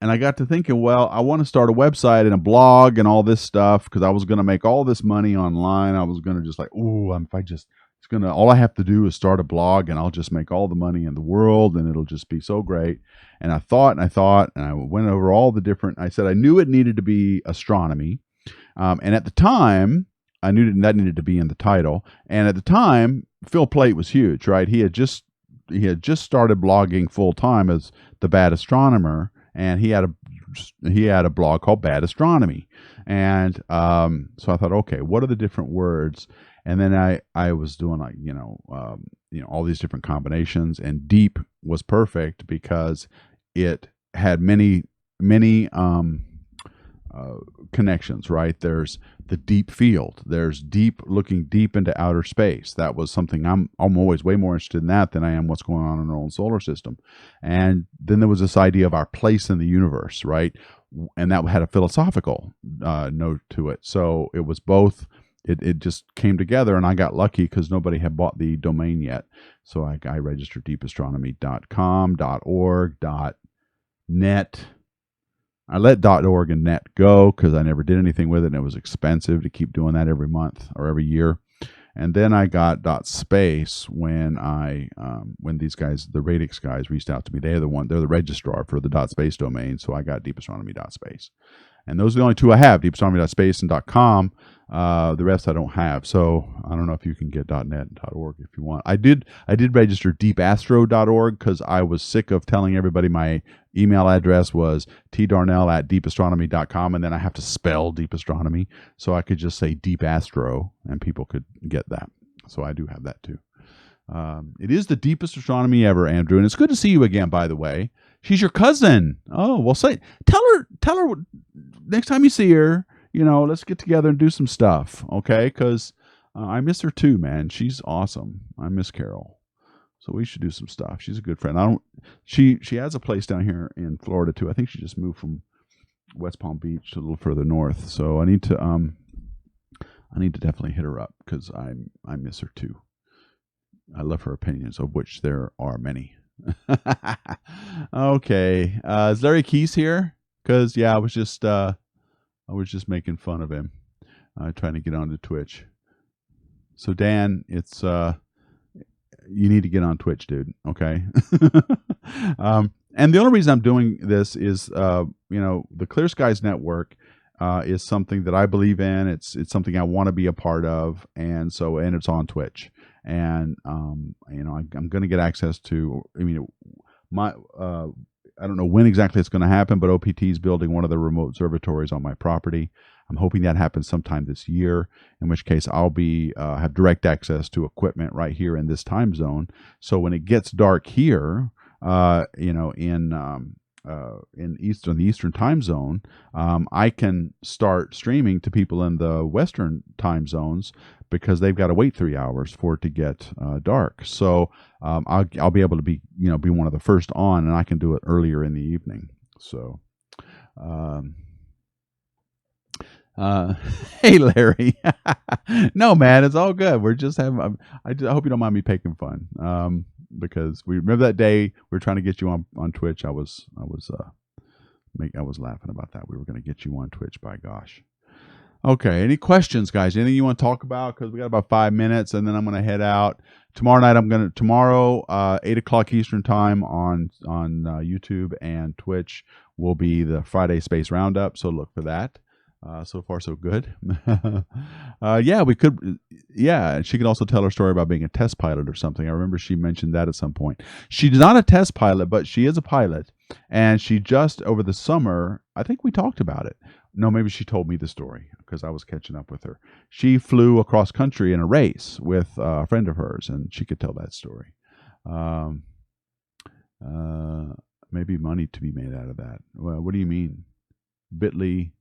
got to thinking, well, I want to start a website and a blog and all this stuff because I was going to make all this money online. I was going to just like, ooh, all I have to do is start a blog and I'll just make all the money in the world and it'll just be so great. And I thought, and I went over all the different, I said I knew it needed to be astronomy. And at the time, I knew that needed to be in the title. And at the time, Phil Plait was huge, right? He had just started blogging full time as the Bad Astronomer, and he had a blog called Bad Astronomy. And so I thought, okay, what are the different words? And then I was doing like all these different combinations, and deep was perfect because it had many connections, right? There's the deep field. There's looking deep into outer space. That was something I'm always way more interested in that than I am what's going on in our own solar system. And then there was this idea of our place in the universe, right? And that had a philosophical note to it. So it was both. It just came together, and I got lucky because nobody had bought the domain yet. So I registered deepastronomy.com, .org, .net. I let .org and .net go because I never did anything with it, and it was expensive to keep doing that every month or every year. And then I got .space when these guys, the Radix guys, reached out to me. They're the registrar for the .space domain, so I got deepastronomy.space. And those are the only two I have, deepastronomy.space and .com. The rest I don't have. So I don't know if you can get .net and .org if you want. I did register deepastro.org because I was sick of telling everybody my email address was tdarnell@deepastronomy.com, and then I have to spell deep astronomy. So I could just say Deep Astro and people could get that. So I do have that too. It is the deepest astronomy ever, Andrew, and it's good to see you again, by the way. She's your cousin. Oh, well, tell her next time you see her, let's get together and do some stuff, okay? Because I miss her too, man. She's awesome. I miss Carol. So we should do some stuff. She's a good friend. She has a place down here in Florida too. I think she just moved from West Palm Beach to a little further north. So I need to definitely hit her up because I miss her too. I love her opinions, of which there are many. Okay. Is Larry Keys here? Because I was just making fun of him, trying to get onto Twitch. So Dan, it's you need to get on Twitch, dude. Okay. And the only reason I'm doing this is, the Clear Skies Network is something that I believe in. It's something I want to be a part of, and it's on Twitch. And I'm going to get access to. I don't know when exactly it's going to happen, but OPT is building one of the remote observatories on my property. I'm hoping that happens sometime this year, in which case I'll be have direct access to equipment right here in this time zone. So when it gets dark here, in the Eastern time zone, I can start streaming to people in the Western time zones because they've got to wait 3 hours for it to get dark. So I'll be able to be one of the first on, and I can do it earlier in the evening. So, hey Larry, no man, it's all good. We're just having. I hope you don't mind me poking fun. Because we remember that day we were trying to get you on Twitch. I was laughing about that. We were going to get you on Twitch. By gosh. Okay. Any questions, guys? Anything you want to talk about? Because we got about 5 minutes, and then I'm going to head out tomorrow night. 8:00 Eastern time on YouTube and Twitch will be the Friday Space Roundup. So look for that. So far, so good. We could. Yeah, she could also tell her story about being a test pilot or something. I remember she mentioned that at some point. She's not a test pilot, but she is a pilot. And she just, over the summer, I think we talked about it. No, maybe she told me the story because I was catching up with her. She flew across country in a race with a friend of hers, and she could tell that story. Maybe money to be made out of that. Well, what do you mean? Bitly.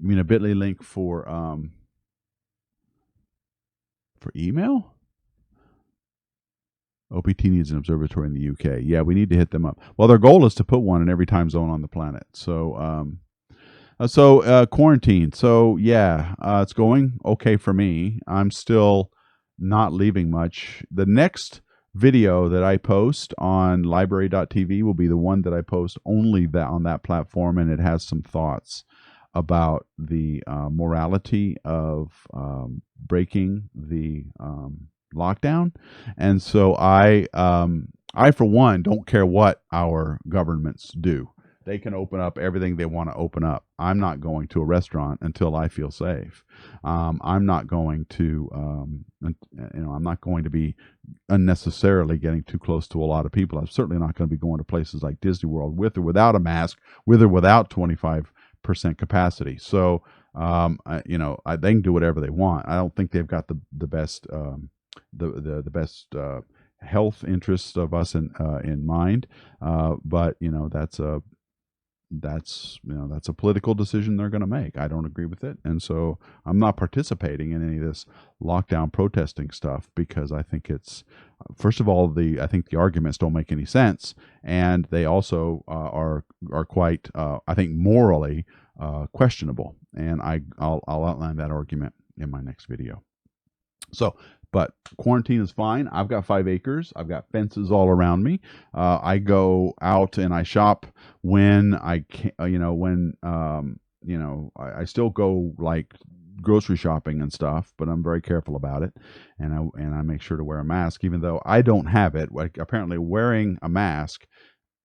You mean a Bitly link for email? OPT needs an observatory in the UK. Yeah, we need to hit them up. Well, their goal is to put one in every time zone on the planet. So, quarantine. So yeah, it's going okay for me. I'm still not leaving much. The next video that I post on library.tv will be the one that I post only that on that platform, and it has some thoughts about the morality of breaking the lockdown. And so I for one don't care what our governments do. They can open up everything they want to open up. I'm not going to a restaurant until I feel safe. I'm not going to, I'm not going to be unnecessarily getting too close to a lot of people. I'm certainly not going to be going to places like Disney World with or without a mask, with or without 25% capacity. So, they can do whatever they want. I don't think they've got the best, the best health interests of us in mind. But that's a political decision they're going to make. I don't agree with it, and so I'm not participating in any of this lockdown protesting stuff because I think it's, first of all, I think the arguments don't make any sense, and they also are quite I think morally questionable, and I'll outline that argument in my next video. So, but quarantine is fine. I've got 5 acres. I've got fences all around me. I go out and I shop when I can. I still go like grocery shopping and stuff, but I'm very careful about it, and I make sure to wear a mask, even though I don't have it. Like, apparently, wearing a mask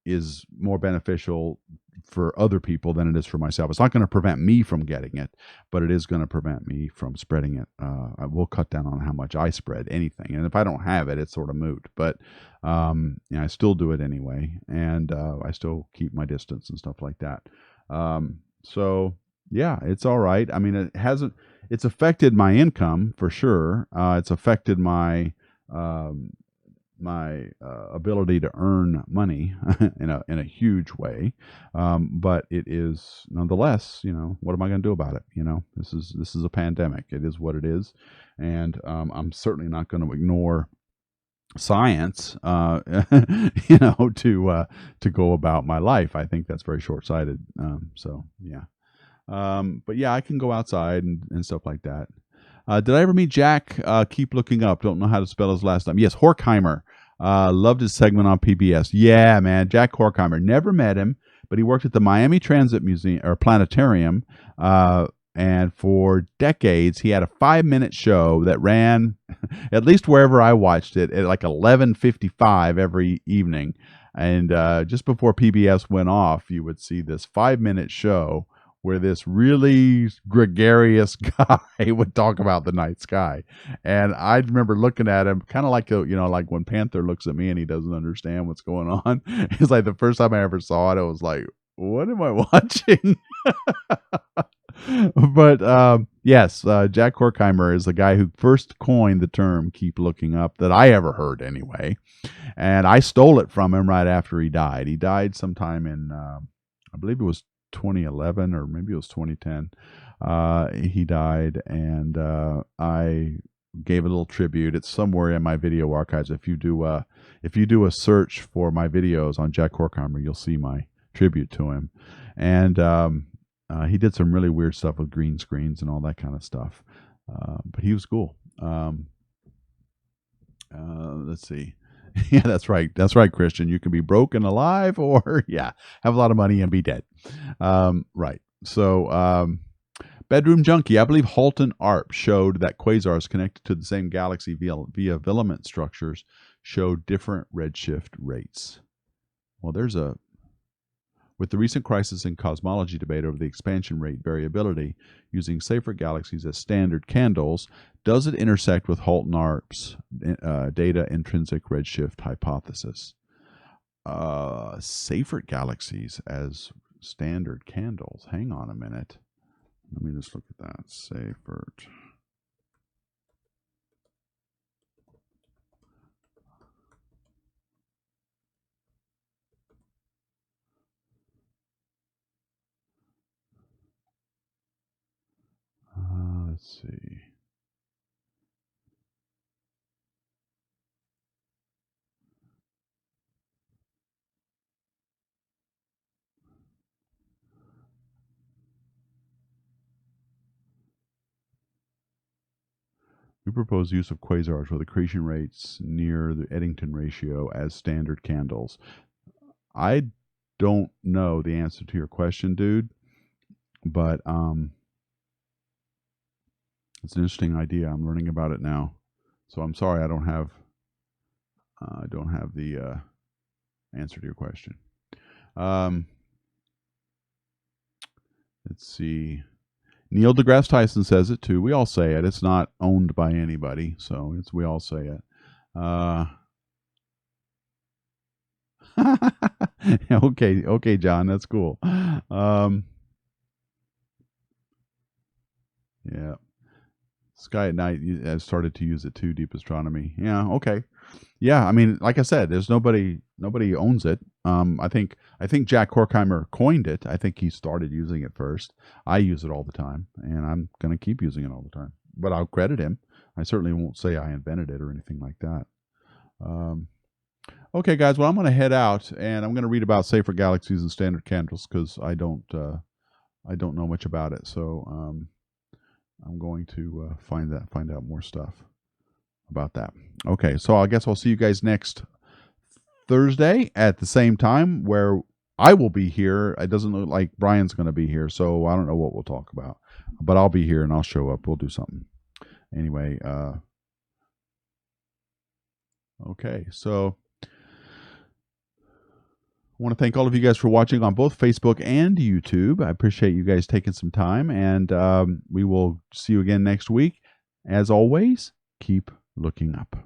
is more beneficial for other people than it is for myself. It's not going to prevent me from getting it, but it is going to prevent me from spreading it. I will cut down on how much I spread anything, and if I don't have it, it's sort of moot. But I still do it anyway, and I still keep my distance and stuff like that. So yeah, it's all right. I mean, it's affected my income for sure. It's affected my ability to earn money in a huge way, but it is nonetheless. What am I going to do about it? This is a pandemic. It is what it is, and I'm certainly not going to ignore science, to go about my life. I think that's very short-sighted. So yeah, but yeah, I can go outside and stuff like that. Did I ever meet Jack? Keep looking up. Don't know how to spell his last name. Yes, Horkheimer. Loved his segment on PBS. Yeah, man, Jack Horkheimer. Never met him, but he worked at the Miami Transit Museum or Planetarium, and for decades he had a 5-minute show that ran, at least wherever I watched it, at like 11:55 every evening. And just before PBS went off, you would see this 5-minute show where this really gregarious guy would talk about the night sky. And I remember looking at him kind of like, like when Panther looks at me and he doesn't understand what's going on. It's like the first time I ever saw it, I was like, what am I watching? But yes, Jack Horkheimer is the guy who first coined the term "keep looking up" that I ever heard anyway. And I stole it from him right after he died. He died sometime in, I believe it was 2011 or maybe it was 2010. He died, and I gave a little tribute. It's somewhere in my video archives. If you do a search for my videos on Jack Horkheimer, you'll see my tribute to him. And he did some really weird stuff with green screens and all that kind of stuff. But he was cool. Let's see. Yeah, that's right. That's right, Christian. You can be broke and alive, or have a lot of money and be dead. Right. So, Bedroom Junkie. I believe Halton Arp showed that quasars connected to the same galaxy via filament structures show different redshift rates. Well, with the recent crisis in cosmology debate over the expansion rate variability using Seyfert galaxies as standard candles, does it intersect with Halton Arp's data intrinsic redshift hypothesis? Seyfert galaxies as standard candles. Hang on a minute. Let me just look at that. Seyfert. Let's see. We propose use of quasars with accretion rates near the Eddington ratio as standard candles. I don't know the answer to your question, dude, but it's an interesting idea. I'm learning about it now, so I'm sorry I don't have the answer to your question. Let's see. Neil deGrasse Tyson says it too. We all say it. It's not owned by anybody, so we all say it. Okay, John, that's cool. Yeah. Sky at Night has started to use it too. Deep Astronomy. Yeah. Okay. Yeah. I mean, like I said, there's nobody owns it. I think Jack Horkheimer coined it. I think he started using it first. I use it all the time, and I'm gonna keep using it all the time. But I'll credit him. I certainly won't say I invented it or anything like that. Okay, guys. Well, I'm gonna head out, and I'm gonna read about safer galaxies and standard candles because I don't know much about it. So I'm going to find out more stuff about that. Okay, so I guess I'll see you guys next Thursday at the same time, where I will be here. It doesn't look like Brian's going to be here, so I don't know what we'll talk about, but I'll be here and I'll show up. We'll do something. Anyway, okay, so I want to thank all of you guys for watching on both Facebook and YouTube. I appreciate you guys taking some time, and we will see you again next week. As always, keep looking up.